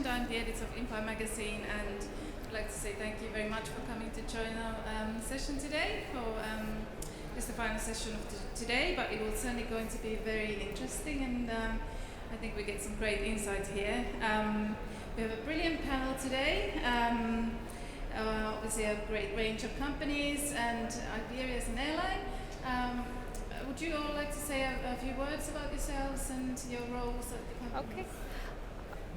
I'm the editor of Inflight magazine, and I'd like to say thank you very much for coming to join our session today. It's the final session of today, but it will certainly going to be very interesting, and I think we get some great insight here. We have a brilliant panel today. Obviously, a great range of companies, and Iberia is an airline. Would you all like to say a few words about yourselves and your roles at the company? Okay.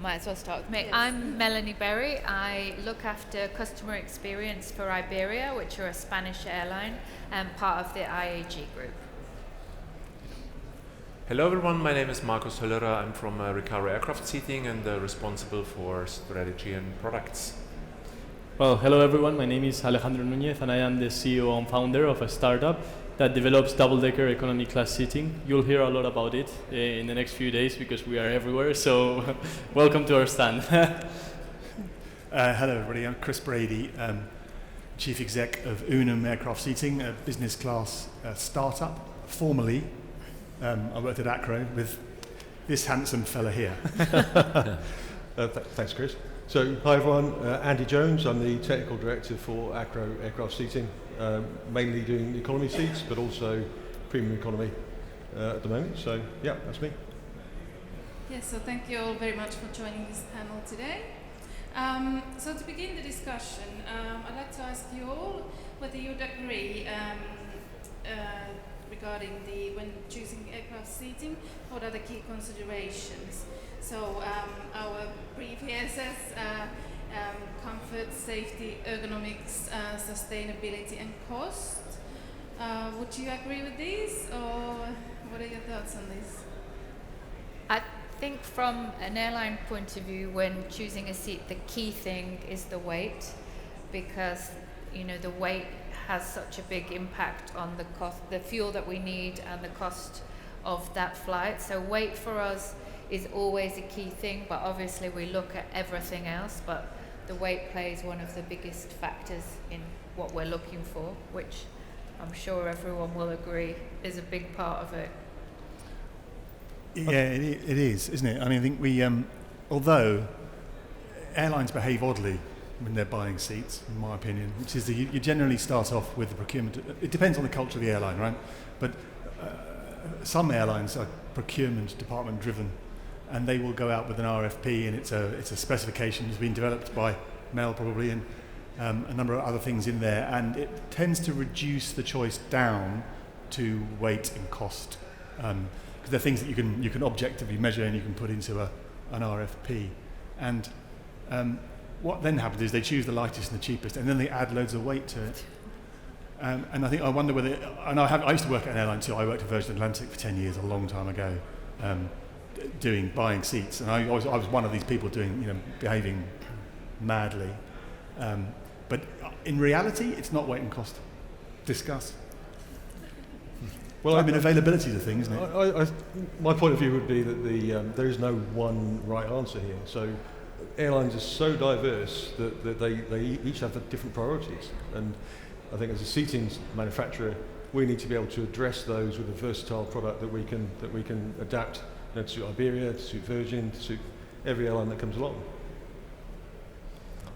Might as well start with me. Yes. I'm Melanie Berry. I look after customer experience for Iberia, which are a Spanish airline and part of the IAG group. Hello everyone, my name is Markus Höllerer. I'm from Recaro aircraft seating and responsible for strategy and products. Well, hello everyone, my name is Alejandro Nuñez and I am the CEO and founder of a startup that develops double-decker economy class seating. You'll hear a lot about it in the next few days because we are everywhere, so welcome to our stand. Hello everybody, I'm Brady, Chief Exec of Unum Aircraft Seating, a business class startup. Formerly, I worked at Acro with this handsome fella here. Thanks, Chris. So, hi everyone, Andy Jones. I'm the Technical Director for Acro Aircraft Seating, mainly doing economy seats, but also premium economy at the moment. So, yeah, that's me. Yes, so thank you all very much for joining this panel today. So to begin the discussion, I'd like to ask you all whether you'd agree regarding when choosing aircraft seating, what are the key considerations? So our brief here says comfort, safety, ergonomics, sustainability and cost. Would you agree with these, or what are your thoughts on this? I think from an airline point of view, when choosing a seat, the key thing is the weight, because the weight has such a big impact on the cost, the fuel that we need and the cost of that flight. So weight for us is always a key thing, but obviously we look at everything else, but the weight plays one of the biggest factors in what we're looking for, which I'm sure everyone will agree is a big part of it. Yeah, it is, isn't it? I mean, I think we, although airlines behave oddly when they're buying seats, in my opinion, which is that you generally start off with the procurement. It depends on the culture of the airline, right? But some airlines are procurement department driven, and they will go out with an RFP, and it's a specification that's been developed by Mel probably, and a number of other things in there, and it tends to reduce the choice down to weight and cost, because they're things that you can objectively measure and you can put into an RFP, and what then happens is they choose the lightest and the cheapest, and then they add loads of weight to it. And I wonder whether, and I used to work at an airline too. I worked at Virgin Atlantic for 10 years, a long time ago, buying seats, and I was one of these people behaving madly. But in reality, it's not weight and cost. Discuss. Well, I mean, availability is a thing, isn't it? My point of view would be that there is no one right answer here. So airlines are so diverse that they each have different priorities, and I think as a seating manufacturer, we need to be able to address those with a versatile product that we can adapt to suit Iberia, to suit Virgin, to suit every airline that comes along.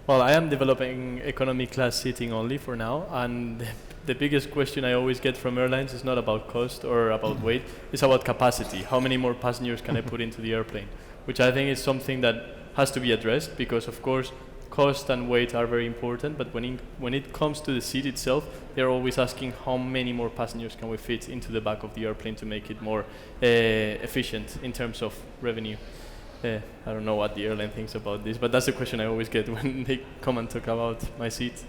Well, I am developing economy class seating only for now, and the biggest question I always get from airlines is not about cost or about weight, it's about capacity. How many more passengers can I put into the airplane? Which I think is something that has to be addressed, because of course cost and weight are very important, but when it comes to the seat itself, they're always asking how many more passengers can we fit into the back of the airplane to make it more efficient in terms of revenue. I don't know what the airline thinks about this, but that's the question I always get when they come and talk about my seat.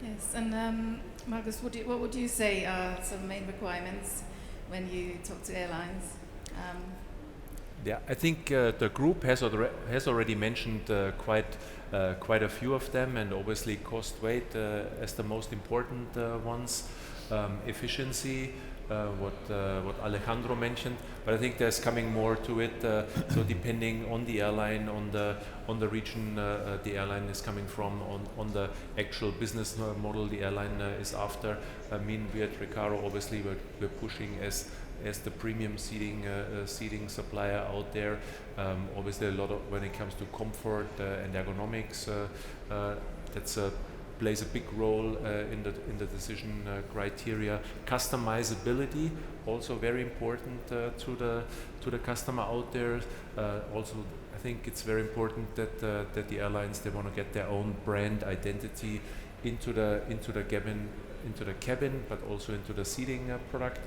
Yes, and Markus, what would you say are some main requirements when you talk to airlines? Yeah, I think the group has already mentioned quite a few of them, and obviously cost weight as the most important ones. Efficiency, what Alejandro mentioned, but I think there's coming more to it. So depending on the airline, on the region the airline is coming from, on the actual business model the airline is after. I mean, we at Recaro obviously we're pushing as as the premium seating supplier out there. Obviously, a lot of when it comes to comfort and ergonomics, that's plays a big role in the decision criteria. Customizability also very important to the customer out there. Also, I think it's very important that the airlines, they want to get their own brand identity into the cabin, but also into the seating product.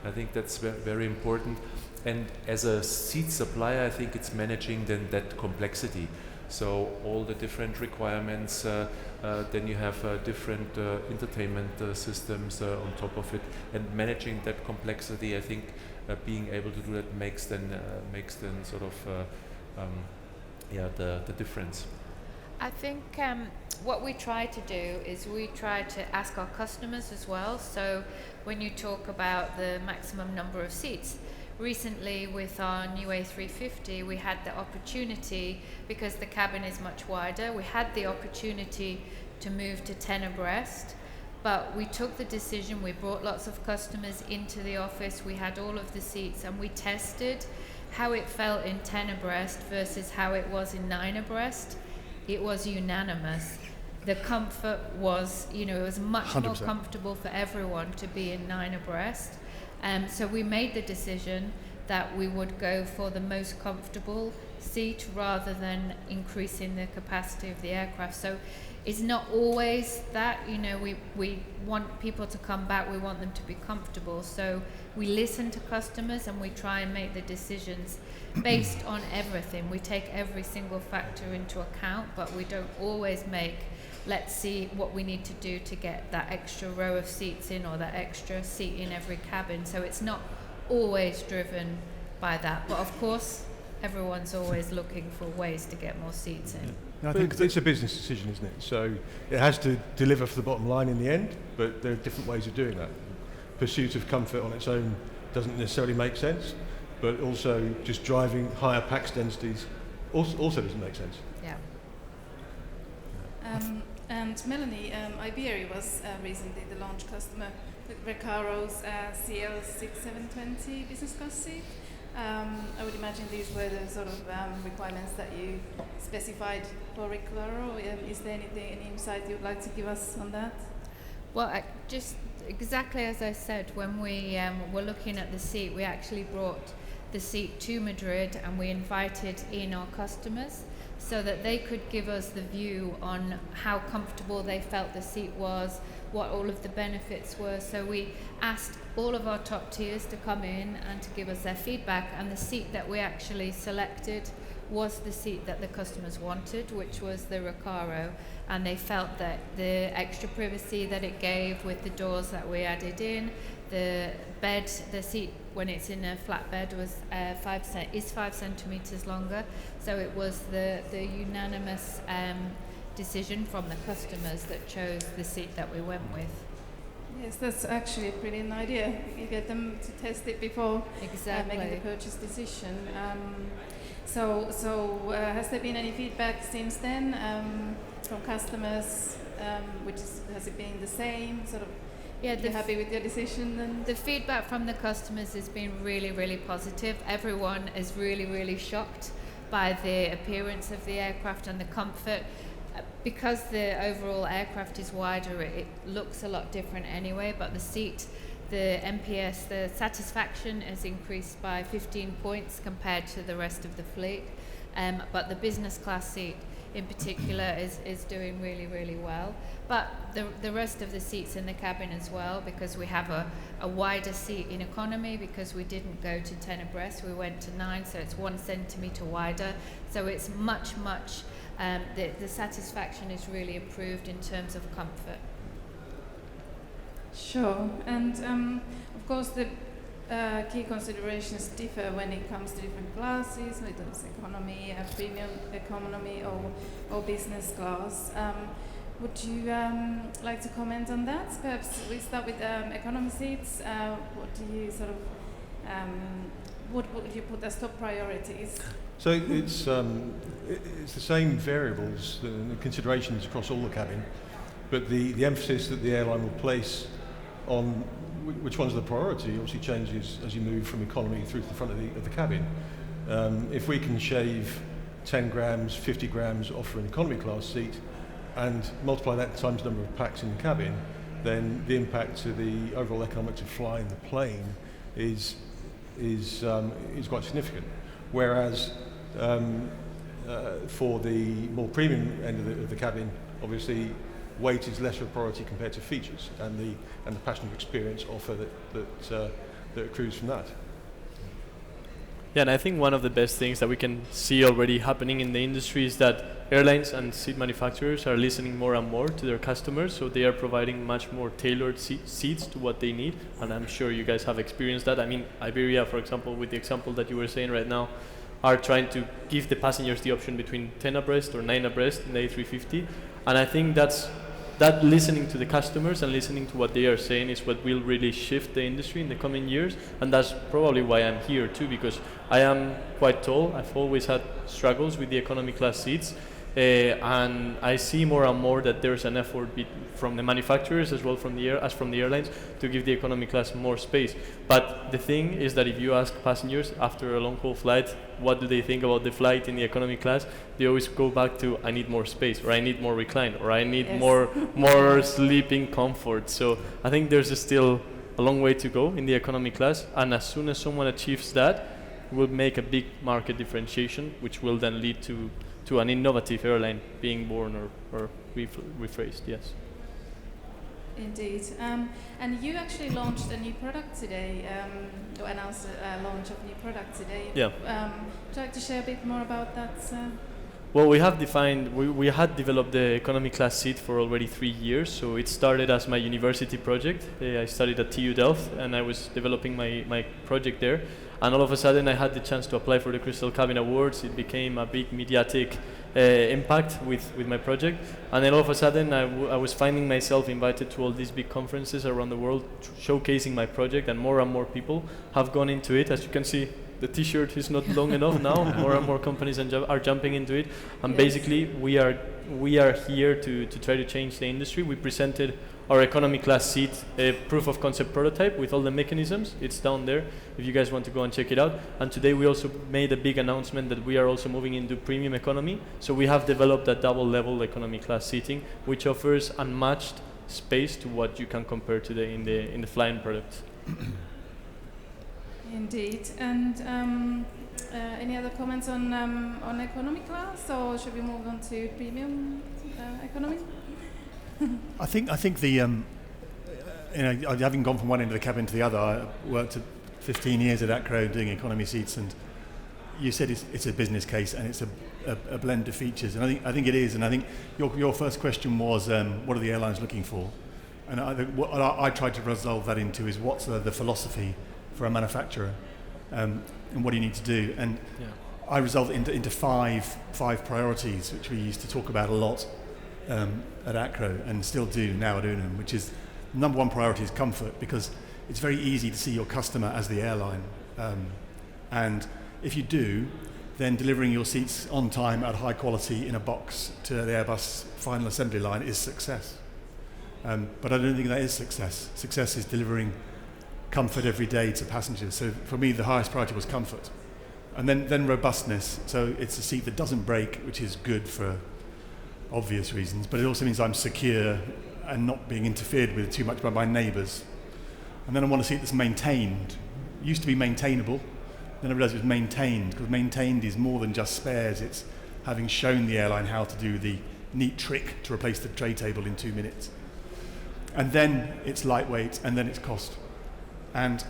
I think that's very important. And as a seat supplier, I think it's managing then that complexity. So all the different requirements, then you have different entertainment systems on top of it, and managing that complexity. I think being able to do that makes then sort of the difference. I think what we try to do is we try to ask our customers as well. So when you talk about the maximum number of seats, recently with our new A350 we had the opportunity, because the cabin is much wider, we had the opportunity to move to 10 abreast, but we took the decision, we brought lots of customers into the office, we had all of the seats, and we tested how it felt in 10 abreast versus how it was in 9 abreast. It was unanimous. The comfort was, it was much 100%. more comfortable for everyone to be in 9 abreast. So we made the decision that we would go for the most comfortable seat rather than increasing the capacity of the aircraft. So it's not always that, we want people to come back, we want them to be comfortable. So we listen to customers and we try and make the decisions based on everything. We take every single factor into account, but we don't always make, let's see what we need to do to get that extra row of seats in or that extra seat in every cabin. So it's not always driven by that. But of course, everyone's always looking for ways to get more seats in. No, I think it's a business decision, isn't it? So it has to deliver for the bottom line in the end, but there are different ways of doing that. Pursuit of comfort on its own doesn't necessarily make sense, but also just driving higher pax densities also doesn't make sense. Yeah. And Melanie, Iberia was recently the launch customer with Recaro's CL6720 business class seat. I would imagine these were the sort of requirements that you specified for Recaro. Is there any insight you'd like to give us on that? Well, just exactly as I said, when we were looking at the seat, we actually brought the seat to Madrid and we invited in our customers so that they could give us the view on how comfortable they felt the seat was, what all of the benefits were. So we asked all of our top tiers to come in and to give us their feedback, and the seat that we actually selected was the seat that the customers wanted, which was the Recaro, and they felt that the extra privacy that it gave with the doors that we added in, the bed, the seat when it's in a flat bed was 5 centimeters longer. So it was the unanimous decision from the customers that chose the seat that we went with. Yes, that's actually a brilliant idea. You get them to test it before Exactly. making the purchase decision. So has there been any feedback since then from customers? Has it been the same? Sort of. Yeah, you're happy with your decision then? The feedback from the customers has been really, really positive. Everyone is really, really shocked by the appearance of the aircraft and the comfort. Because the overall aircraft is wider, it looks a lot different anyway, but the seat, the NPS, the satisfaction has increased by 15 points compared to the rest of the fleet. But the business class seat in particular is doing really, really well. But the rest of the seats in the cabin as well, because we have a wider seat in economy, because we didn't go to 10 abreast, we went to 9, so it's 1 centimeter wider. So it's much, the satisfaction is really improved in terms of comfort. Sure, and of course the key considerations differ when it comes to different classes, whether it's economy, premium economy or business class. Would you like to comment on that? Perhaps we start with economy seats. What do you sort of, what would you put as top priorities? So it's the same variables, the considerations across all the cabin, but the emphasis that the airline will place on which one's the priority obviously changes as you move from economy through to the front of the cabin. If we can shave 10 grams, 50 grams off an economy class seat and multiply that times the number of packs in the cabin, then the impact to the overall economics of flying the plane is quite significant. Whereas for the more premium end of the cabin, obviously weight is less of a priority compared to features and the passenger experience offer that accrues from that. Yeah, and I think one of the best things that we can see already happening in the industry is that airlines and seat manufacturers are listening more and more to their customers, so they are providing much more tailored seats to what they need, and I'm sure you guys have experienced that. I mean, Iberia, for example, with the example that you were saying right now, are trying to give the passengers the option between 10 abreast or 9 abreast in the A350, and I think that listening to the customers and listening to what they are saying is what will really shift the industry in the coming years, and that's probably why I'm here too, because I am quite tall. I've always had struggles with the economy class seats, and I see more and more that there's an effort from the manufacturers as well from the airlines to give the economy class more space. But the thing is that if you ask passengers after a long haul flight what do they think about the flight in the economy class, they always go back to I need more space, or I need more recline, or I need more sleeping comfort. So I think there's still a long way to go in the economy class, and as soon as someone achieves that, it will make a big market differentiation, which will then lead to an innovative airline being born or rephrased, yes. Indeed. And you actually launched a new product today, or announced a launch of a new product today. Yeah. Would you like to share a bit more about that? Well, we had developed the economy class seat for already 3 years, so it started as my university project. I studied at TU Delft, and I was developing my project there. And all of a sudden, I had the chance to apply for the Crystal Cabin Awards. It became a big mediatic impact with my project. And then all of a sudden, I was finding myself invited to all these big conferences around the world, showcasing my project, and more people have gone into it. As you can see, the T-shirt is not long enough now. More and more companies are jumping into it. And basically, we are here to try to change the industry. We presented our economy class seat, a proof of concept prototype with all the mechanisms. It's down there if you guys want to go and check it out. And today we also made a big announcement that we are also moving into premium economy. So we have developed a double level economy class seating, which offers unmatched space to what you can compare today in the flying product. Indeed. And any other comments on economy class, or should we move on to premium economy? I think the having gone from one end of the cabin to the other, I worked 15 years at Acro doing economy seats, and you said it's a business case and it's a blend of features, and I think it is. And I think your first question was what are the airlines looking for, and I think what I tried to resolve that into is what's the philosophy for a manufacturer, and what do you need to do, and I resolved it into five priorities, which we used to talk about a lot at Acro and still do now at Unum, which is number one priority is comfort, because it's very easy to see your customer as the airline, and if you do, then delivering your seats on time at high quality in a box to the Airbus final assembly line is success. But I don't think that is success. Success is delivering comfort every day to passengers. So for me, the highest priority was comfort. And then robustness. So it's a seat that doesn't break, which is good for obvious reasons, but it also means I'm secure and not being interfered with too much by my neighbours. And then I want a seat that's maintained. It used to be maintainable, then I realised it was maintained, because maintained is more than just spares. It's having shown the airline how to do the neat trick to replace the tray table in 2 minutes. And then it's lightweight, and then it's cost. And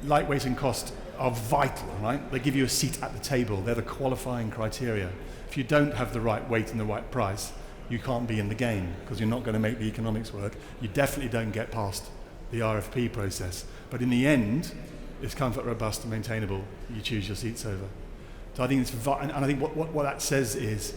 lightweight and cost are vital, right? They give you a seat at the table. They're the qualifying criteria. If you don't have the right weight and the right price, you can't be in the game, because you're not going to make the economics work. You definitely don't get past the RFP process. But in the end, it's comfort, robust, and maintainable. You choose your seats over. So I think it's and I think what that says is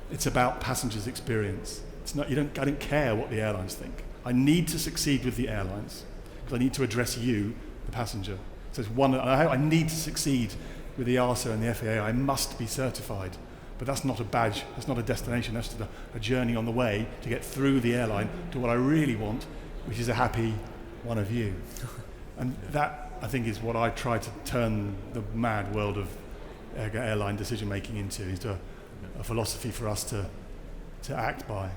it's about passengers' experience. It's not I don't care what the airlines think. I need to succeed with the airlines because I need to address you, the passenger. So it's I need to succeed with the EASA and the FAA. I must be certified. But that's not a badge, that's not a destination, that's just a journey on the way to get through the airline to what I really want, which is a happy, one of you. And that, I think, is what I try to turn the mad world of airline decision making into a philosophy for us to act by.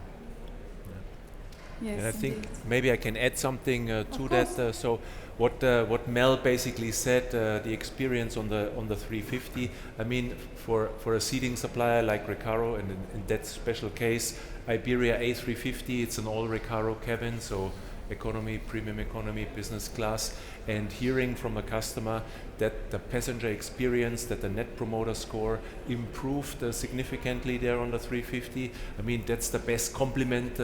Yes, And I think indeed. maybe I can add something to that. So what Mel basically said, the experience on the 350. I mean, for a seating supplier like Recaro, and in that special case, Iberia A350, it's an all Recaro cabin, so economy, premium economy, business class, and hearing from a customer that the passenger experience, that the net promoter score improved significantly there on the 350. I mean, that's the best compliment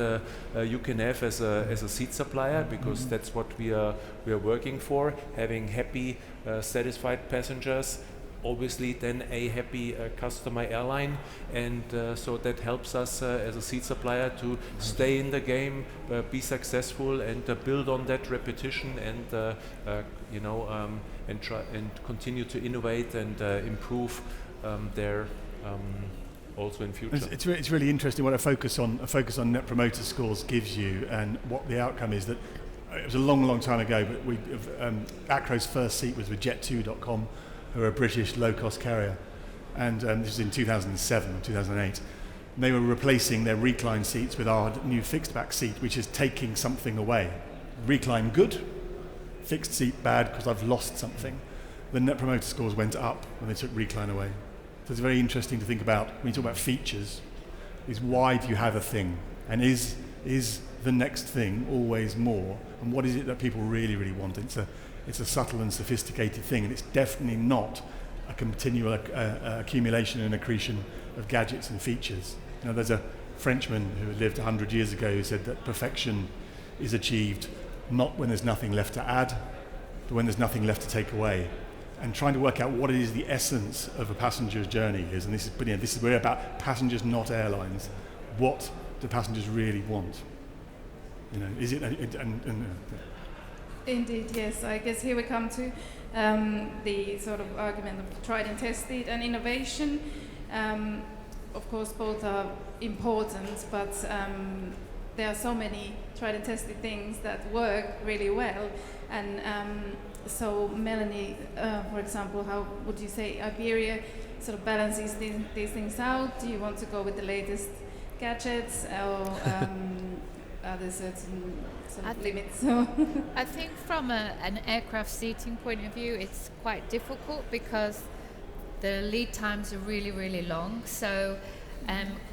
you can have as a seat supplier, because that's what we are working for, having happy, satisfied passengers. Obviously then a happy customer airline, and so that helps us as a seat supplier to stay in the game, be successful, and build on that repetition, and and try and continue to innovate and improve there also in future. It's really interesting what a focus on net promoter scores gives you, and what the outcome is. That it was a long time ago, but Acro's first seat was with Jet2.com, who are a British low-cost carrier, and this was in 2007, 2008. And they were replacing their recline seats with our new fixed-back seat, which is taking something away. Recline good, fixed seat bad because I've lost something. The net promoter scores went up when they took recline away. So it's very interesting to think about, when you talk about features, is why do you have a thing? And is the next thing always more? And what is it that people really, really want? It's a subtle and sophisticated thing, and it's definitely not a continual accumulation and accretion of gadgets and features. You know, there's a Frenchman who lived 100 years ago who said that perfection is achieved not when there's nothing left to add, but when there's nothing left to take away. And trying to work out what it is the essence of a passenger's journey is, and this is we're about passengers, not airlines. What do passengers really want? You know, is it? Indeed, yes. I guess here we come to the sort of argument of tried and tested and innovation. Of course, both are important, but there are so many tried and tested things that work really well. And so, Melanie, for example, how would you say Iberia sort of balances these things out? Do you want to go with the latest gadgets, or are there certain limits? I think from an aircraft seating point of view, it's quite difficult because the lead times are really, really long. So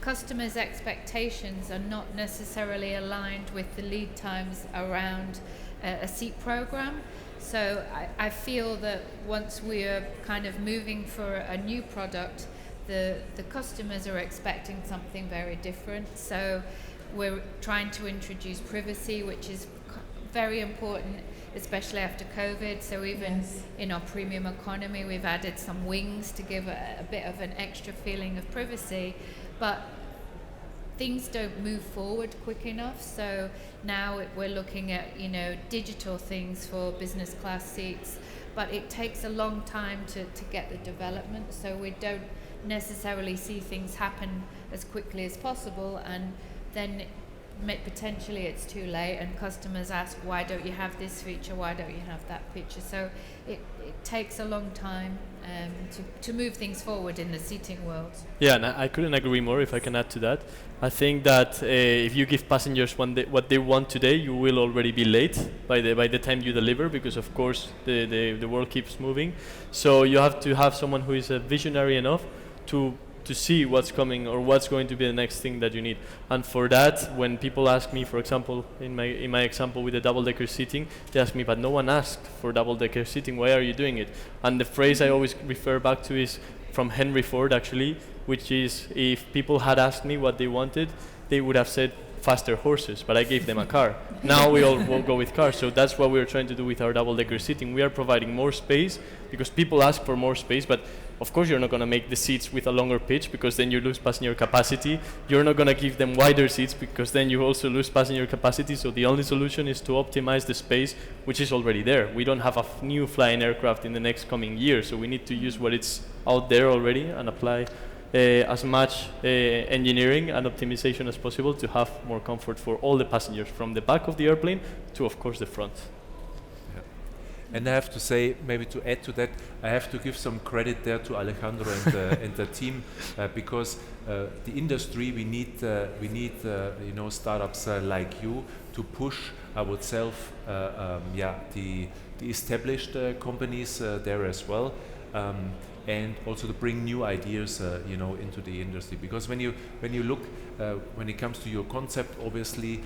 customers' expectations are not necessarily aligned with the lead times around a seat program. So I feel that once we are kind of moving for a new product, the customers are expecting something very different. So we're trying to introduce privacy, which is very important, especially after COVID. So even in our premium economy, we've added some wings to give a bit of an extra feeling of privacy. But things don't move forward quick enough. So now we're looking at, digital things for business class seats, but it takes a long time to get the development. So we don't necessarily see things happen as quickly as possible, and then potentially it's too late, and customers ask, why don't you have this feature, why don't you have that feature? So it takes a long time to move things forward in the seating world. Yeah, and I couldn't agree more, if I can add to that. I think that if you give passengers what they want today, you will already be late by the time you deliver, because of course the world keeps moving. So you have to have someone who is visionary enough to see what's coming or what's going to be the next thing that you need. And for that, when people ask me, for example, in my example with the double-decker seating, they ask me, but no one asked for double-decker seating, why are you doing it? And the phrase I always refer back to is from Henry Ford, actually, which is, if people had asked me what they wanted, they would have said faster horses, but I gave them a car. Now we all will go with cars. So that's what we're trying to do with our double-decker seating. We are providing more space because people ask for more space, but of course you're not going to make the seats with a longer pitch, because then you lose passenger capacity. You're not going to give them wider seats, because then you also lose passenger capacity. So the only solution is to optimize the space which is already there. We don't have a new flying aircraft in the next coming year, so we need to use what is out there already and apply as much engineering and optimization as possible to have more comfort for all the passengers, from the back of the airplane to, of course, the front. And I have to say, maybe to add to that, I have to give some credit there to Alejandro and the team, because the industry, we need startups like you to push, I would say, the established companies there as well, and also to bring new ideas, into the industry. Because when you look, when it comes to your concept, obviously,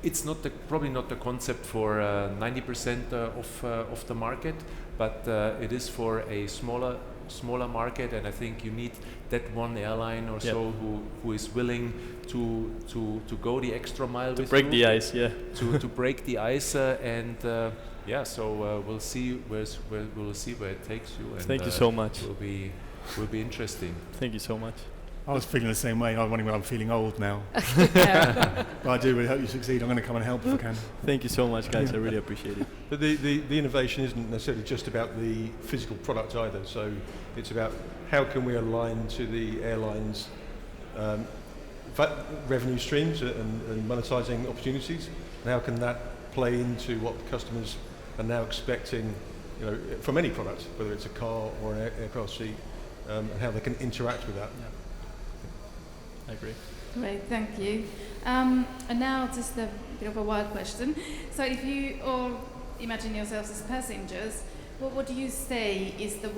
it's probably not the concept for 90% of the market, but it is for a smaller market, and I think you need that one airline or so who is willing to go the extra mile to with break you, the ice, to break the ice, so we'll see where it takes you. And, thank you so much. Will be interesting. Thank you so much. I was feeling the same way. I'm feeling old now. But I do really hope you succeed. I'm going to come and help if I can. Thank you so much, guys. I really appreciate it. But the innovation isn't necessarily just about the physical product either. So it's about how can we align to the airlines' revenue streams and monetizing opportunities, and how can that play into what customers are now expecting, from any product, whether it's a car or an aircraft seat, and how they can interact with that. Yeah. I agree. Great, thank you. And now just a bit of a wild question. So if you all imagine yourselves as passengers, what do you say is the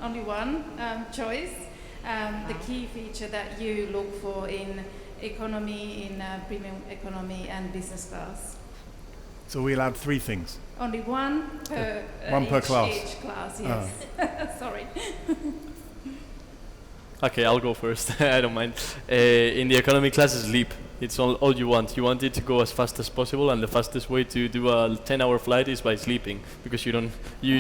only one choice, the key feature that you look for in economy, in premium economy and business class? So we allowed 3 things. Only one per class. Each class, yes. Sorry. Okay, I'll go first. I don't mind. In the economy class, sleep. It's all you want. You want it to go as fast as possible, and the fastest way to do a 10-hour flight is by sleeping, because you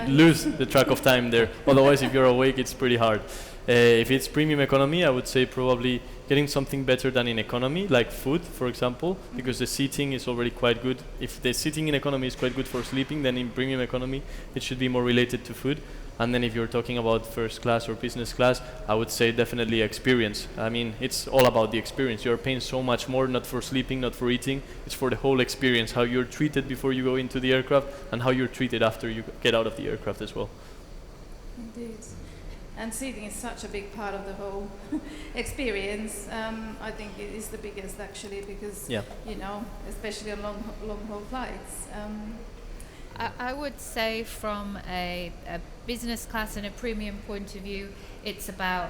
lose the track of time there. Otherwise, if you're awake, it's pretty hard. If it's premium economy, I would say probably getting something better than in economy, like food, for example, because the seating is already quite good. If the seating in economy is quite good for sleeping, then in premium economy, it should be more related to food. And then if you're talking about first class or business class, I would say definitely experience. I mean, it's all about the experience. You're paying so much more, not for sleeping, not for eating. It's for the whole experience, how you're treated before you go into the aircraft and how you're treated after you get out of the aircraft as well. Indeed. And seating is such a big part of the whole experience. I think it is the biggest, actually, because, especially on long-haul flights. I would say from a business class and a premium point of view, it's about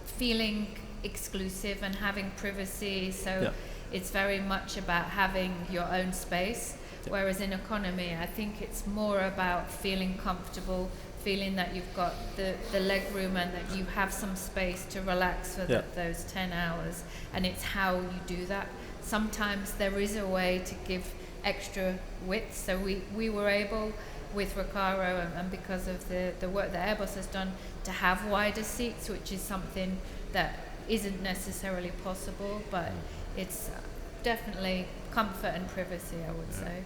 feeling exclusive and having privacy. So it's very much about having your own space. Whereas in economy, I think it's more about feeling comfortable, feeling that you've got the leg room and that you have some space to relax for those 10 hours. And it's how you do that. Sometimes there is a way to give extra width. So we were able, with Recaro and because of the work that Airbus has done, to have wider seats, which is something that isn't necessarily possible, but it's definitely comfort and privacy, I would say.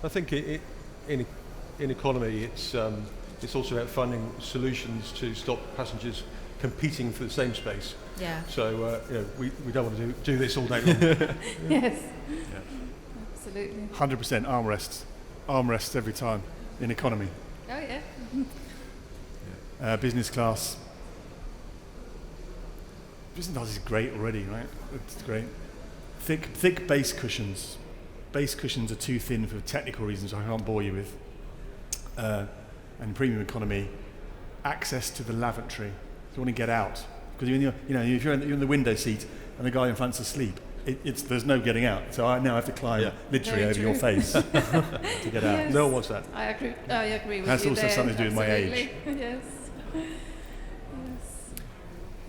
I think in economy, it's also about finding solutions to stop passengers competing for the same space. Yeah. So we don't want to do this all day long. Yes. Yeah. Absolutely. 100% armrests every time in economy. Oh yeah. Business class. Business class is great already, right? It's great. Thick base cushions. Base cushions are too thin for technical reasons I can't bore you with. And premium economy, access to the lavatory. You want to get out because if you're in the window seat and the guy in front's asleep, there's no getting out. So I now have to climb literally over your face to get out. Yes. No one wants that. I agree with That's you. That's also something to do with my age. Yes.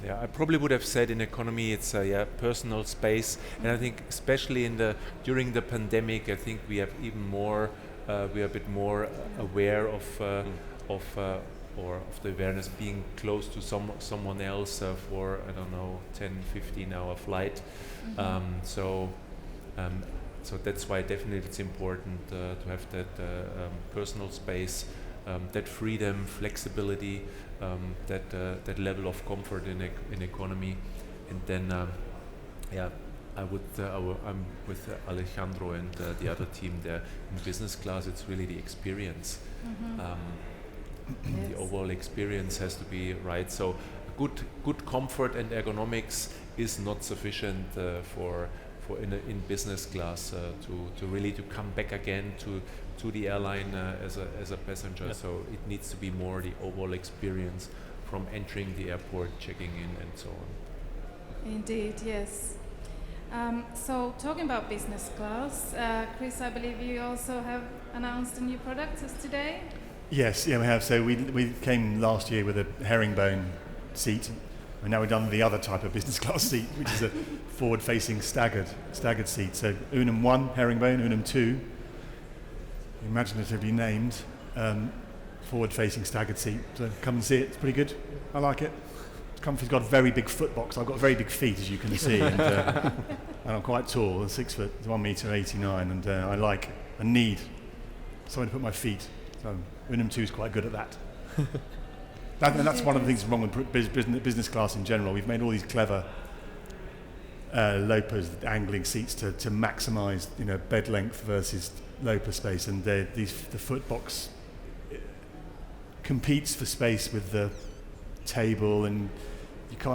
Yeah, I probably would have said in economy it's personal space, and I think especially during the pandemic, I think we have even more. We are a bit more aware of the awareness being close to someone else for 10-15 hour flight. Mm-hmm. So that's why definitely it's important to have that personal space, that freedom, flexibility, that level of comfort in economy, and then I'm with Alejandro and the other team there in business class. It's really the experience. The overall experience has to be right. So good comfort and ergonomics is not sufficient for in business class to really to come back again to the airline as a passenger. Yeah. So it needs to be more the overall experience from entering the airport, checking in, and so on. Indeed, yes. So talking about business class, Chris, I believe you also have announced a new product as today. Yes, yeah, we have. So we came last year with a herringbone seat, and now we've done the other type of business class seat, which is a forward-facing staggered seat. So Unum 1 herringbone, Unum 2, imaginatively named, forward-facing staggered seat. So come and see it. It's pretty good. I like it. It's comfy. It's got a very big foot box. I've got very big feet, as you can see, and I'm quite tall. I'm 6 foot, 1 meter 89, and I need somewhere to put my feet. So Unum 2 is quite good at that. And that's one of the things wrong with business class in general. We've made all these clever LOPAs, angling seats to maximise, bed length versus LOPA space, and the foot box competes for space with the table, and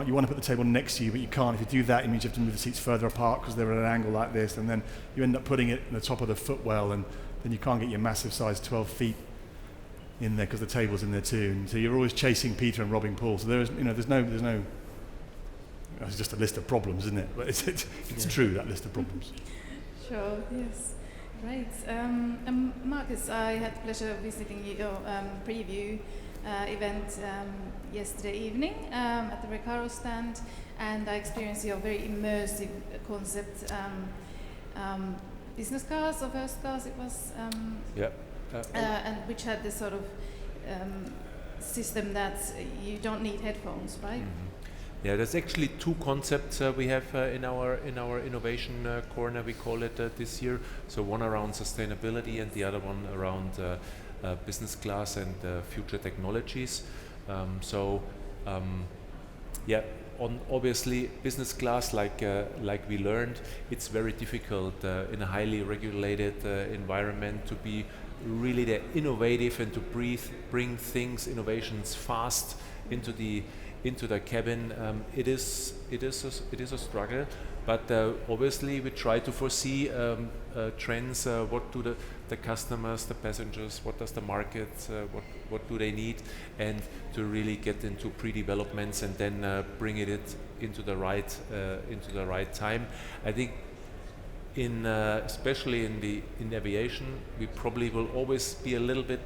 you want to put the table next to you, but you can't. If you do that, it means you have to move the seats further apart because they're at an angle like this, and then you end up putting it in the top of the footwell, and then you can't get your massive size 12 feet in there because the table's in there too, and so you're always chasing Peter and robbing Paul. So there's no. It's just a list of problems, isn't it? But it's true, that list of problems. Sure. Yes. Great. Markus, I had the pleasure of visiting your preview event yesterday evening at the Recaro stand, and I experienced your very immersive concept. Business class or first class it was. And which had this sort of system that you don't need headphones, right? Mm-hmm. Yeah, there's actually two concepts we have in our innovation corner. We call it this year. So one around sustainability and the other one around business class and future technologies. On obviously business class, like we learned, it's very difficult in a highly regulated environment to be really innovative and to bring innovations fast into the cabin. It is a struggle, but obviously we try to foresee trends. What do the customers, the passengers, what does the market, what do they need, and to really get into pre-developments and then bring it into the right time. I think especially in aviation, we probably will always be a little bit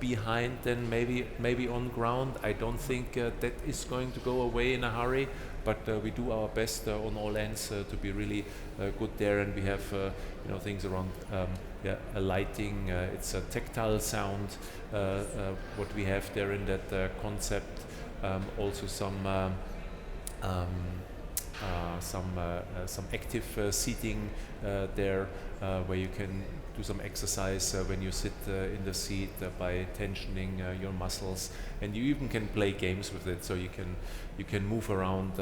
behind than maybe on ground. I don't think that is going to go away in a hurry, but we do our best on all ends to be really good there, and we have things around lighting. It's a tactile sound what we have there in that concept. Also some active seating there, where you can do some exercise when you sit in the seat by tensioning your muscles, and you even can play games with it. So you can move around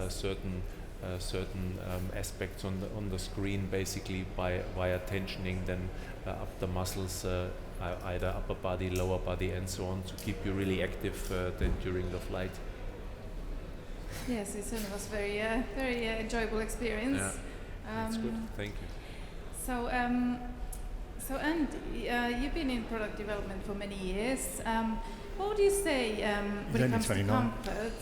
certain aspects on the screen, basically via tensioning then up the muscles, either upper body, lower body, and so on, to keep you really active then during the flight. Yes, it certainly was very enjoyable experience. Yeah, that's good. Thank you. So Andy, you've been in product development for many years. What would you say when it comes to comfort?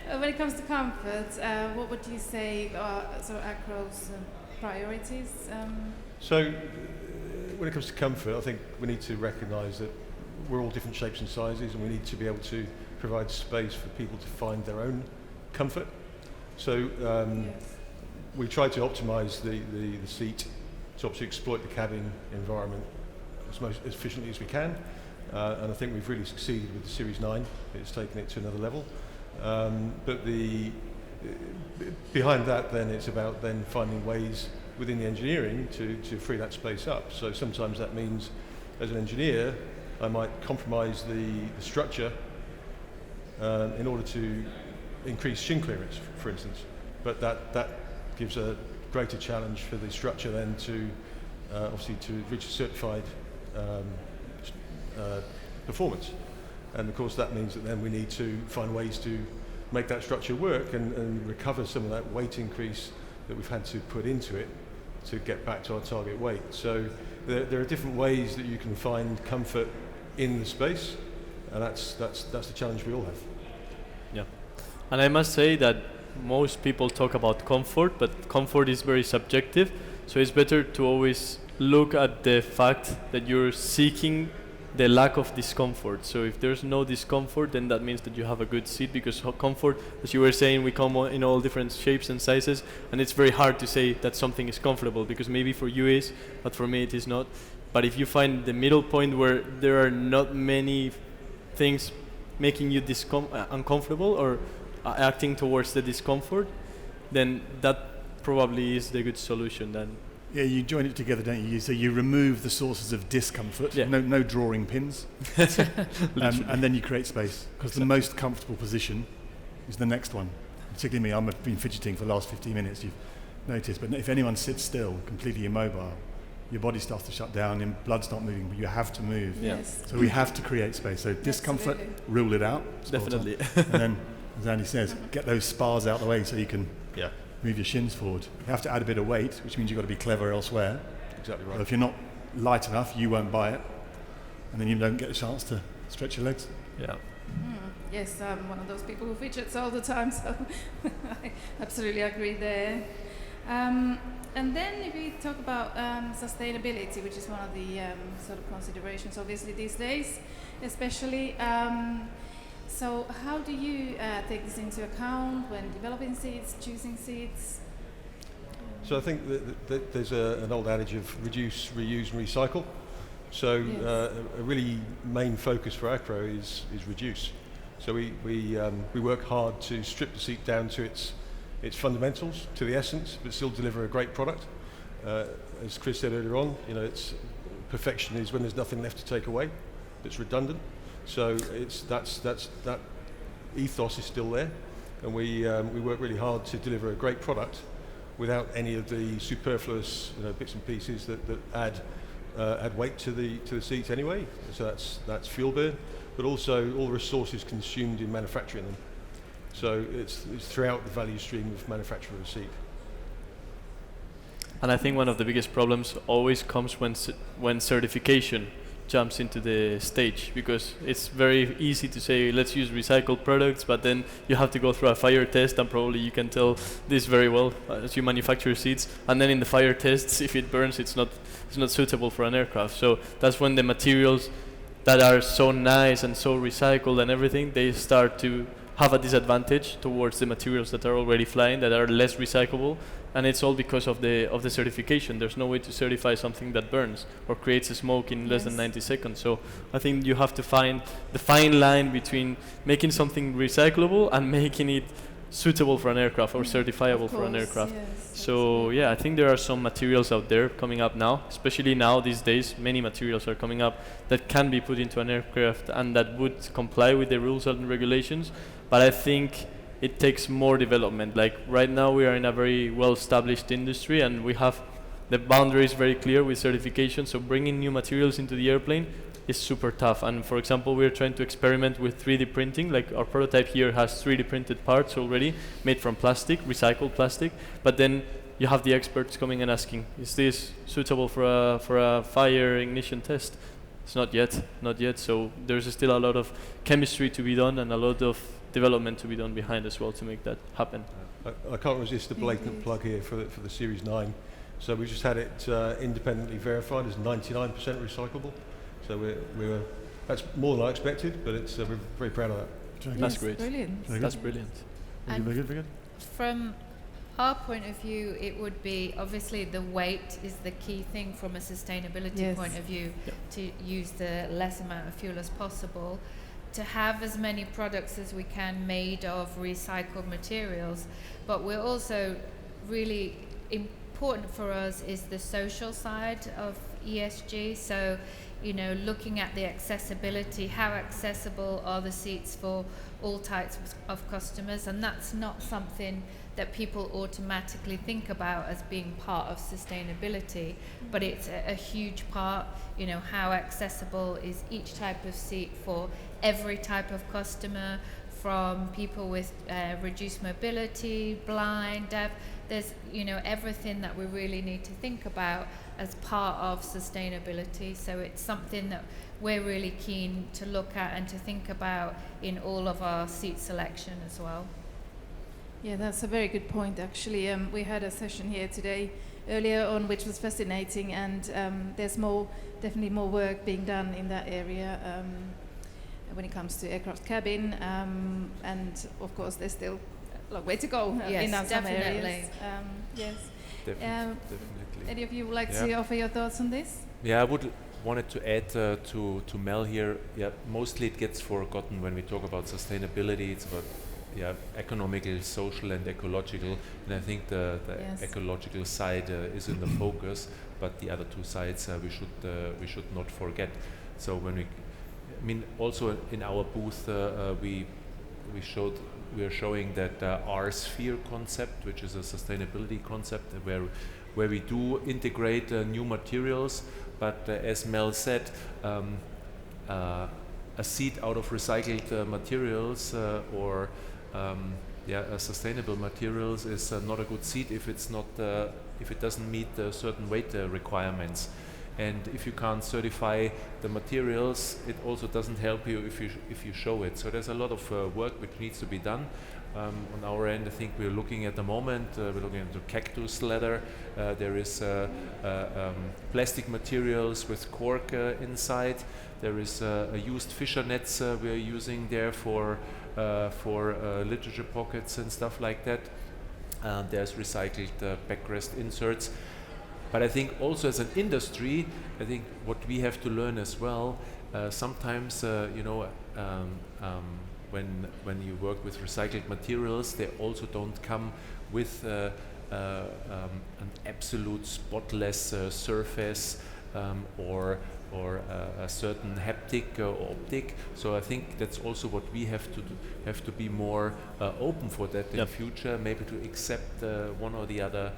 When it comes to comfort, what would you say are Acro's priorities? So, when it comes to comfort, I think we need to recognise that we're all different shapes and sizes, and we need to be able to provide space for people to find their own comfort. So we try to optimise the seat to obviously exploit the cabin environment as efficiently as we can, and I think we've really succeeded with the Series 9. It's taken it to another level, but behind that then it's about then finding ways within the engineering to free that space up. So sometimes that means, as an engineer, I might compromise the structure in order to increase shin clearance, for instance. but that gives a greater challenge for the structure then to obviously to reach a certified performance. And of course that means that then we need to find ways to make that structure work and recover some of that weight increase that we've had to put into it to get back to our target weight. So there are different ways that you can find comfort in the space, and that's the challenge we all have. Yeah, and I must say that most people talk about comfort, but comfort is very subjective, so it's better to always look at the fact that you're seeking the lack of discomfort. So if there's no discomfort, then that means that you have a good seat, because comfort, as you were saying, we come in all different shapes and sizes, and it's very hard to say that something is comfortable, because maybe for you is, but for me it is not. But if you find the middle point where there are not many things making you uncomfortable or acting towards the discomfort, then that probably is the good solution then. Yeah, you join it together, don't you? So you remove the sources of discomfort, no drawing pins, and then you create space, because the most comfortable position is the next one. Particularly me, I've been fidgeting for the last 15 minutes, you've noticed, but if anyone sits still, completely immobile, your body starts to shut down and blood's not moving, but you have to move. Yes. So we have to create space. So discomfort, rule it out. Definitely. And then, as Andy says, get those spars out of the way so you can move your shins forward. You have to add a bit of weight, which means you've got to be clever elsewhere. Exactly right. So if you're not light enough, you won't buy it, and then you don't get a chance to stretch your legs. Yeah. Yes, I'm one of those people who fidgets all the time, so I absolutely agree there. And then if we talk about sustainability, which is one of the sort of considerations, obviously these days, especially. So how do you take this into account when developing seats, choosing seats? So I think that there's an old adage of reduce, reuse and recycle. So a really main focus for Acro is reduce. So we work hard to strip the seat down to its fundamentals, to the essence, but still deliver a great product. As Chris said earlier on, it's perfection is when there's nothing left to take away that's redundant. So that ethos is still there, and we work really hard to deliver a great product without any of the superfluous bits and pieces that add weight to the seat anyway. So that's fuel burn, but also all the resources consumed in manufacturing them. So it's throughout the value stream of manufacture of a seat. And I think one of the biggest problems always comes when certification jumps into the stage, because it's very easy to say let's use recycled products, but then you have to go through a fire test, and probably you can tell this very well as you manufacture seats, and then in the fire tests, if it burns, it's not suitable for an aircraft. So that's when the materials that are so nice and so recycled and everything, they start to have a disadvantage towards the materials that are already flying, that are less recyclable, and it's all because of the certification. There's no way to certify something that burns or creates a smoke in less than 90 seconds. So I think you have to find the fine line between making something recyclable and making it suitable for an aircraft or certifiable for an aircraft. Yes, so I think there are some materials out there coming up now, especially now these days. Many materials are coming up that can be put into an aircraft and that would comply with the rules and regulations. But I think it takes more development. Like right now we are in a very well-established industry and we have the boundaries very clear with certification, so bringing new materials into the airplane is super tough. And for example, we're trying to experiment with 3D printing. Like our prototype here has 3D printed parts already made from plastic, recycled plastic, but then you have the experts coming and asking, is this suitable for a fire ignition test? It's not yet, so there's still a lot of chemistry to be done and a lot of development to be done behind as well to make that happen. I can't resist a blatant plug here for the Series 9. So we just had it independently verified as 99% recyclable. So that's more than I expected, but it's we're very proud of that. Yes, That's great. Brilliant. That's brilliant. Very good. From our point of view, it would be obviously the weight is the key thing from a sustainability point of view, to use the less amount of fuel as possible, to have as many products as we can made of recycled materials. But we're also really important for us is the social side of ESG. So, looking at the accessibility, how accessible are the seats for all types of customers, and that's not something that people automatically think about as being part of sustainability, but it's a huge part. You know, how accessible is each type of seat for every type of customer, from people with reduced mobility, blind, deaf. There's, you know, everything that we really need to think about as part of sustainability. So it's something that we're really keen to look at and to think about in all of our seat selection as well. Yeah, that's a very good point, actually. We had a session here today, earlier on, which was fascinating, and there's definitely more work being done in that area when it comes to aircraft cabin, and of course there's still a long way to go in some areas. Yes. Definitely. Any of you would like to offer your thoughts on this? Yeah, I wanted to add to Mel here. Yeah, mostly it gets forgotten when we talk about sustainability. It's about economical, social, and ecological. And I think the ecological side is in the focus, but the other two sides we should not forget. So when also in our booth we are showing that our sphere concept, which is a sustainability concept, where we do integrate new materials, but as Mel said, a seat out of recycled materials or sustainable materials is not a good seat if it doesn't meet certain weight requirements. And if you can't certify the materials, it also doesn't help you if you show it. So there's a lot of work which needs to be done. On our end, I think we're looking at the moment, we're looking into cactus leather. There is plastic materials with cork inside. There is used fisher nets we're using there for literature pockets and stuff like that. There's recycled backrest inserts. But I think also as an industry, I think what we have to learn as well, sometimes, when you work with recycled materials, they also don't come with an absolute spotless surface or a certain haptic or optic. So I think that's also what we have to be more open for that in the future, maybe to accept one or the other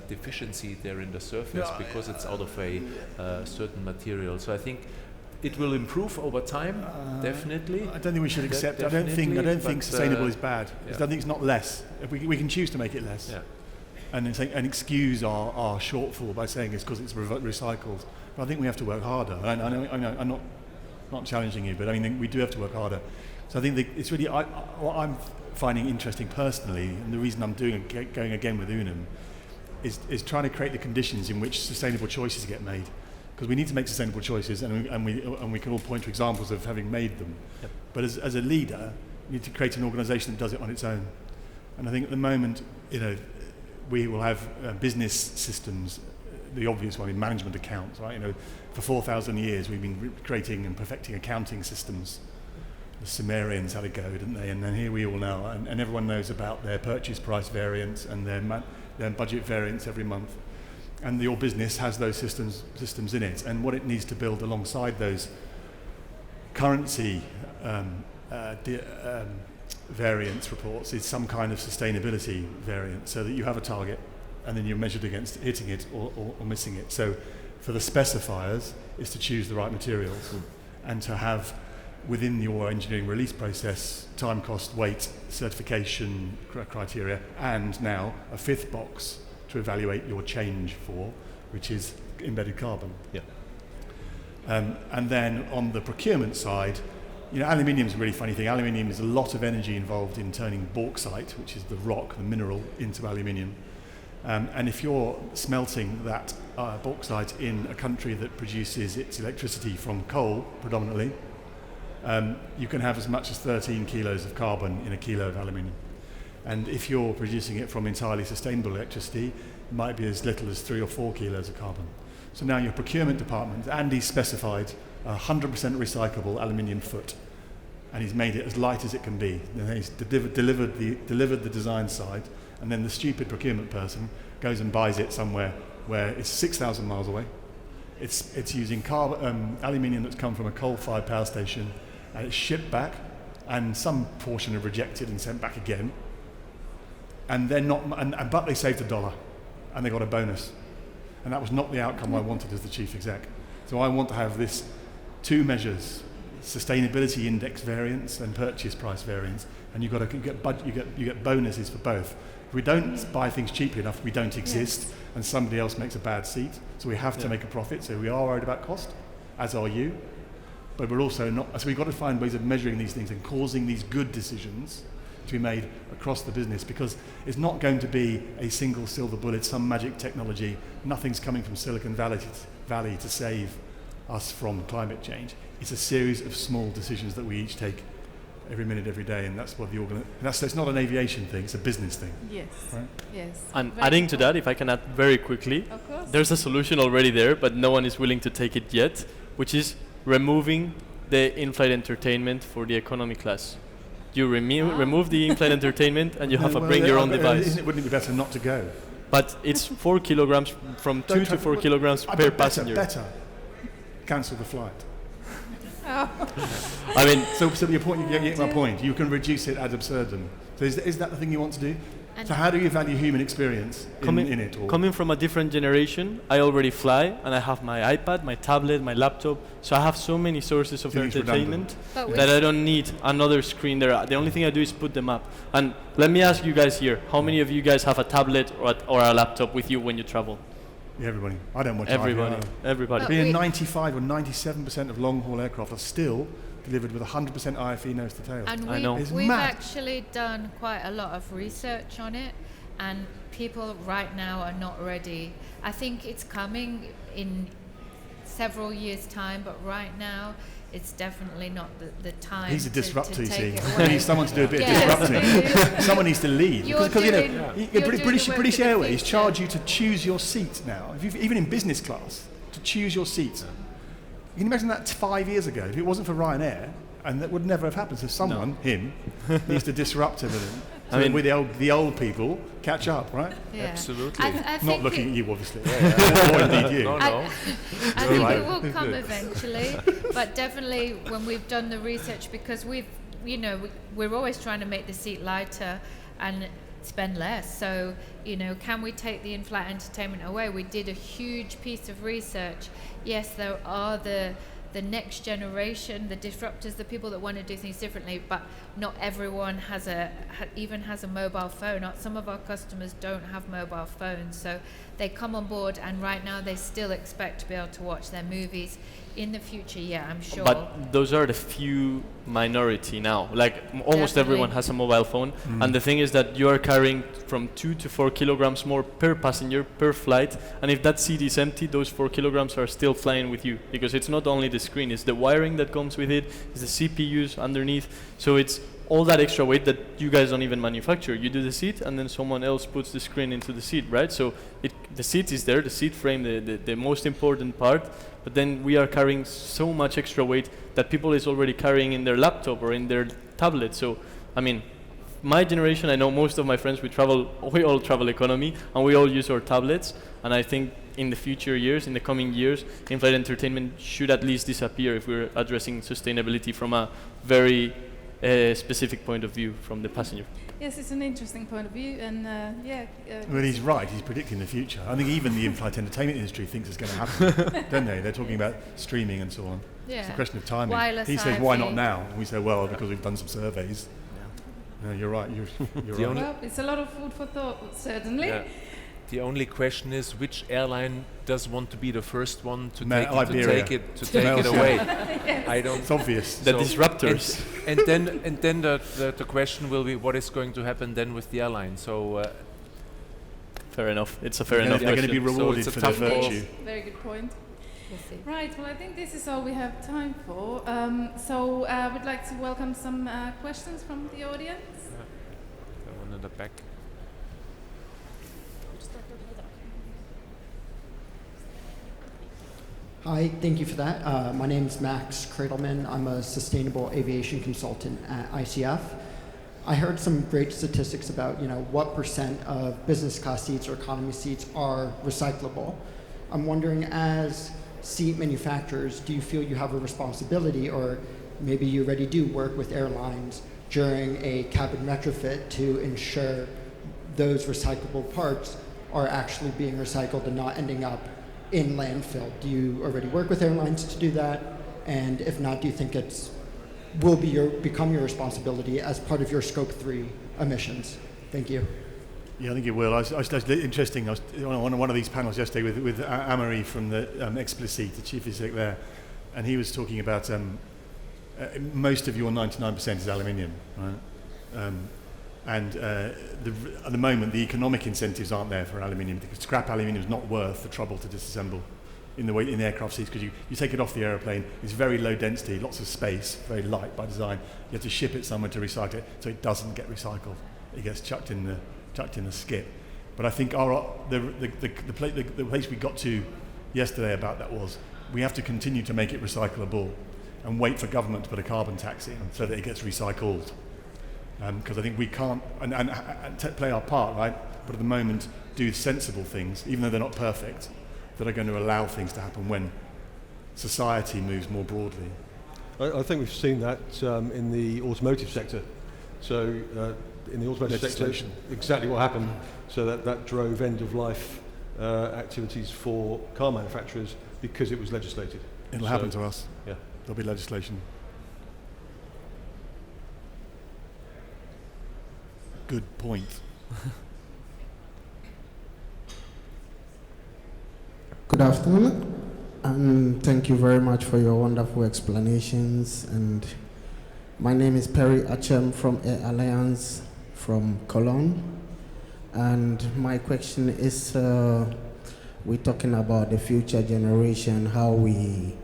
deficiency there in the surface because it's out of a certain material. So I think it will improve over time, definitely. I don't think we should accept. I don't think sustainable is bad. I don't think it's not less. We can choose to make it less, and excuse our shortfall by saying it's because it's recycled. But I think we have to work harder. I know, I'm not challenging you, but I mean we do have to work harder. So I think it's really what I'm finding interesting personally, and the reason I'm going again with Unum is trying to create the conditions in which sustainable choices get made. Because we need to make sustainable choices, and we can all point to examples of having made them. Yep. But as a leader, you need to create an organisation that does it on its own. And I think at the moment, we will have business systems. The obvious one in management accounts, right? For 4,000 years we've been creating and perfecting accounting systems. The Sumerians had a go, didn't they? And then here we all now, and everyone knows about their purchase price variance and their budget variance every month. And your business has those systems in it, and what it needs to build alongside those currency variance reports is some kind of sustainability variance, so that you have a target, and then you're measured against hitting it or missing it. So, for the specifiers, is to choose the right materials and to have within your engineering release process time, cost, weight, certification criteria, and now a fifth box to evaluate your change for, which is embedded carbon. Yeah. And then on the procurement side, aluminium is a really funny thing. Aluminium is a lot of energy involved in turning bauxite, which is the rock, the mineral, into aluminium. And if you're smelting that bauxite in a country that produces its electricity from coal predominantly, you can have as much as 13 kilos of carbon in a kilo of aluminium. And if you're producing it from entirely sustainable electricity, it might be as little as 3 or 4 kilos of carbon. So now your procurement department, Andy's specified 100% recyclable aluminium foot, and he's made it as light as it can be. And he's delivered the design side, and then the stupid procurement person goes and buys it somewhere where it's 6,000 miles away. It's using aluminium that's come from a coal-fired power station, and it's shipped back, and some portion are rejected and sent back again. and they're not, but they saved $1, and they got a bonus, and that was not the outcome I wanted as the chief exec. So I want to have this two measures: sustainability index variance and purchase price variance, and you get bonuses for both. If we don't buy things cheaply enough, we don't exist, and somebody else makes a bad seat. So we have to make a profit. So we are worried about cost, as are you. But we're also not. So we've got to find ways of measuring these things and causing these good decisions to be made across the business, because it's not going to be a single silver bullet, some magic technology. Nothing's coming from Silicon Valley to save us from climate change. It's a series of small decisions that we each take every minute, every day, and that's what it's not an aviation thing, it's a business thing. Yes. Right? Yes. And adding to that, if I can add very quickly, Of course. there's a solution already there, but no one is willing to take it yet, which is removing the in-flight entertainment for the economy class. You remove the in-flight entertainment, and you have a bring your own device. Wouldn't it be better not to go? But it's 4 kilograms, from 2 to 4 kilograms per passenger. Better. Cancel the flight. I mean, So your point, you get my point. You can reduce it ad absurdum. So is that the thing you want to do? And So how do you value human experience in it? Or coming from a different generation, I already fly, and I have my iPad, my tablet, my laptop. So I have so many sources of So it's entertainment But that I don't need another screen there. The only thing I do is put them up. And let me ask you guys here, how many of you guys have a tablet or a laptop with you when you travel? Yeah, everybody. I don't watch Everybody. IVR. Everybody. But Being we- 95 or 97% of long-haul aircraft are still delivered with 100% IFE nose to tail. And I know. It's we've mad. actually done quite a lot of research on it, and people right now are not ready. I think it's coming in several years' time, but right now it's definitely not the time. He's a disruptor, you to see. take it We away. need someone to do a bit Yes. of disrupting. Someone needs to lead. You're Because doing- you know, you're doing British, the work British of the Airways future. charge you to choose your seat now. Even in business class, to choose your seat. You can imagine that 5 years ago. If it wasn't for Ryanair, and that would never have happened. So someone, him, needs to disrupt him. So I mean- we the old people catch up, right? Yeah. Absolutely. I Not think looking it- at you, obviously. Or indeed you. No, I- no. I think Right. it will come eventually, but definitely when we've done the research, because we're always trying to make the seat lighter and spend less. So, can we take the in-flight entertainment away? We did a huge piece of research. Yes, there are the next generation, the disruptors, the people that want to do things differently, but not everyone even has a mobile phone. Some of our customers don't have mobile phones, so they come on board, and right now they still expect to be able to watch their movies. In the future, yeah, I'm sure. But those are the few minority now. Like almost Definitely. everyone has a mobile phone. And the thing is that you are carrying from 2 to 4 kilograms more per passenger, per flight. And if that seat is empty, those 4 kilograms are still flying with you. Because it's not only the screen, it's the wiring that comes with it, it's the CPUs underneath. So it's all that extra weight that you guys don't even manufacture. You do the seat, and then someone else puts the screen into the seat, right? So the seat is there, the seat frame, the most important part. But then we are carrying so much extra weight that people is already carrying in their laptop or in their tablet. So, I mean, my generation, I know most of my friends, we all travel economy, and we all use our tablets. And I think in the future years, in the coming years, in-flight entertainment should at least disappear if we're addressing sustainability from a very specific point of view from the passenger. Yes, it's an interesting point of view, and Well, he's right. He's predicting the future. I think even the in-flight entertainment industry thinks it's going to happen, don't they? They're talking about streaming and so on. yeah. It's a question of timing. Wireless He says, "Why not IFE. now?" And we say, "Well, because we've done some surveys." No, you're right. You're The right. only- well, it's a lot of food for thought, certainly. Yeah. The only question is which airline does want to be the first one to Ma- take Iberia. it away. I don't. It's obvious. The So- disruptors. And then the question will be what is going to happen then with the airline. So Fair enough. It's a fair They're enough going to question. be rewarded it's a for their tough call. virtue. Very good point. We'll see. Right, well, I think this is all we have time for. So we'd like to welcome some questions from the audience. the one in the back. Hi, thank you for that. My name is Max Cradleman. I'm a sustainable aviation consultant at ICF. I heard some great statistics about, what percent of business class seats or economy seats are recyclable. I'm wondering, as seat manufacturers, do you feel you have a responsibility, or maybe you already do work with airlines during a cabin retrofit to ensure those recyclable parts are actually being recycled and not ending up in landfill? Do you already work with airlines to do that? And if not, do you think it will become your responsibility as part of your Scope 3 emissions? Thank you. Yeah, I think it will. I was interesting. I was on one of these panels yesterday with Amaury from the Explicit, the chief exec there, and he was talking about most of your 99% is aluminium, right? At the moment, the economic incentives aren't there for aluminium, because scrap aluminium is not worth the trouble to disassemble in the aircraft seats, because you take it off the aeroplane, it's very low density, lots of space, very light by design. You have to ship it somewhere to recycle it, so it doesn't get recycled. It gets chucked in the skip. But I think the place we got to yesterday about that was we have to continue to make it recyclable and wait for government to put a carbon tax in so that it gets recycled. Because I think we can't and play our part, right? But at the moment, do sensible things, even though they're not perfect, that are going to allow things to happen when society moves more broadly. I think we've seen that in the automotive sector. So in the automotive sector, exactly what happened. So that drove end-of-life activities for car manufacturers because it was legislated. It'll happen to us. Yeah. There'll be legislation. Good point. Good afternoon, and thank you very much for your wonderful explanations. And my name is Perry Achem from Air Alliance from Cologne. And my question is, we're talking about the future generation, how we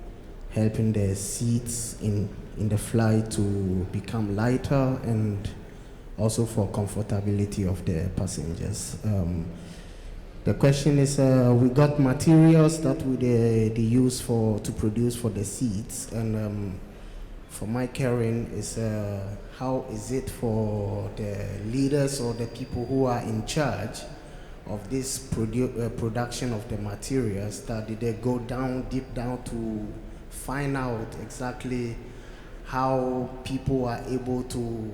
helping the seats in the flight to become lighter and also for comfortability of the passengers. The question is, we got materials that they use to produce for the seats, and for my caring is, how is it for the leaders or the people who are in charge of this production of the materials, that did they go deep down to find out exactly how people are able to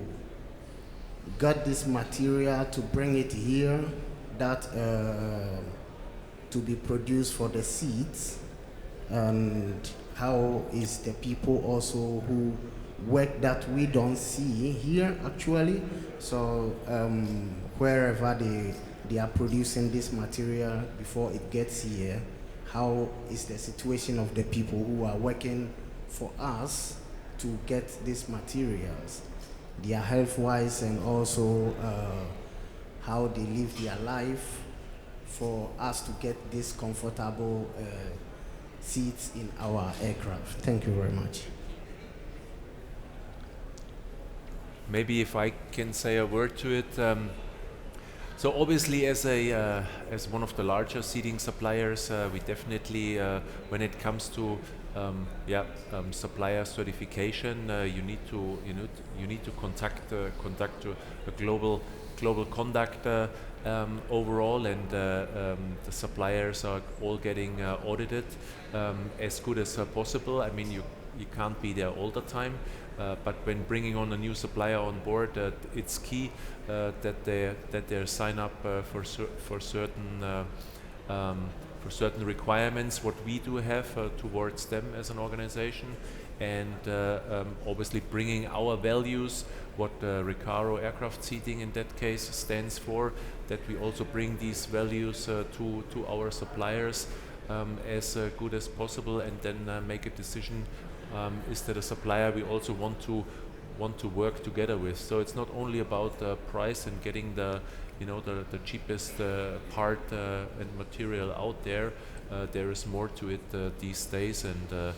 get this material to bring it here, that to be produced for the seats, and how is the people also who work that we don't see here actually, so wherever they are producing this material before it gets here, how is the situation of the people who are working for us to get these materials, their health-wise, and also how they live their life for us to get this comfortable seats in our aircraft. Thank you very much. Maybe if I can say a word to it. So obviously, as one of the larger seating suppliers, we definitely, when it comes to supplier certification, you need to conduct a global conduct overall, and the suppliers are all getting audited as good as possible. I mean, you can't be there all the time, but when bringing on a new supplier on board, it's key that they sign up for certain requirements what we do have towards them as an organization, and obviously bringing our values, what Recaro aircraft seating in that case stands for, that we also bring these values to our suppliers as good as possible, and then make a decision, is that a supplier we also want to work together with. So it's not only about price and getting the cheapest part and material out there. There is more to it these days, and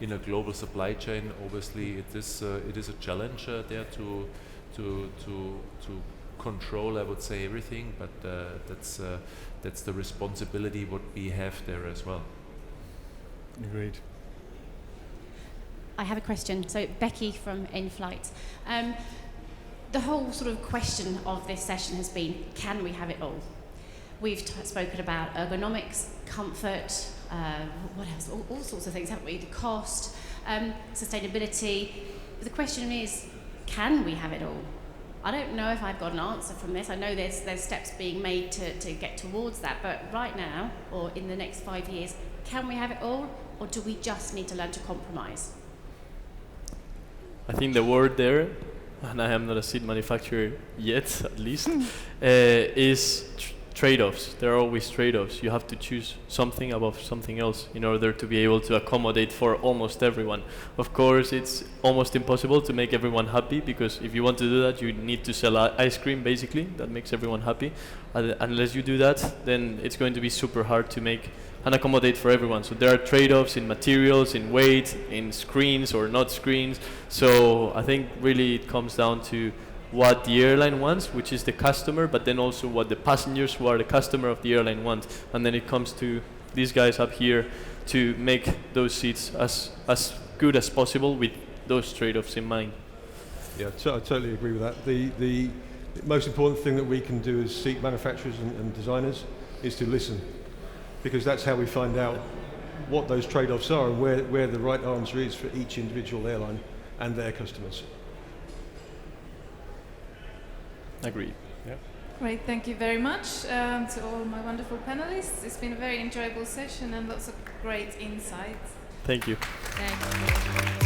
in a global supply chain, obviously it is a challenge there to control, I would say, everything, but that's the responsibility what we have there as well. Agreed. I have a question. So Becky from Inflight. The whole sort of question of this session has been, can we have it all? We've spoken about ergonomics, comfort, what else? All sorts of things, haven't we? The cost, sustainability. But the question is, can we have it all? I don't know if I've got an answer from this. I know there's steps being made to get towards that, but right now, or in the next 5 years, can we have it all, or do we just need to learn to compromise? I think the word there, and I am not a seat manufacturer yet, at least, is trade-offs. There are always trade-offs. You have to choose something above something else in order to be able to accommodate for almost everyone. Of course, it's almost impossible to make everyone happy, because if you want to do that, you need to sell ice cream, basically. That makes everyone happy. Unless you do that, then it's going to be super hard to make and accommodate for everyone. So there are trade-offs in materials, in weight, in screens or not screens. So I think really it comes down to what the airline wants, which is the customer, but then also what the passengers who are the customer of the airline want. And then it comes to these guys up here to make those seats as good as possible with those trade-offs in mind. Yeah, I totally agree with that. The most important thing that we can do as seat manufacturers and designers is to listen, because that's how we find out what those trade-offs are and where the right answer is for each individual airline and their customers. Agreed. Yeah. Great, thank you very much to all my wonderful panelists. It's been a very enjoyable session and lots of great insights. Thank you. Thank you.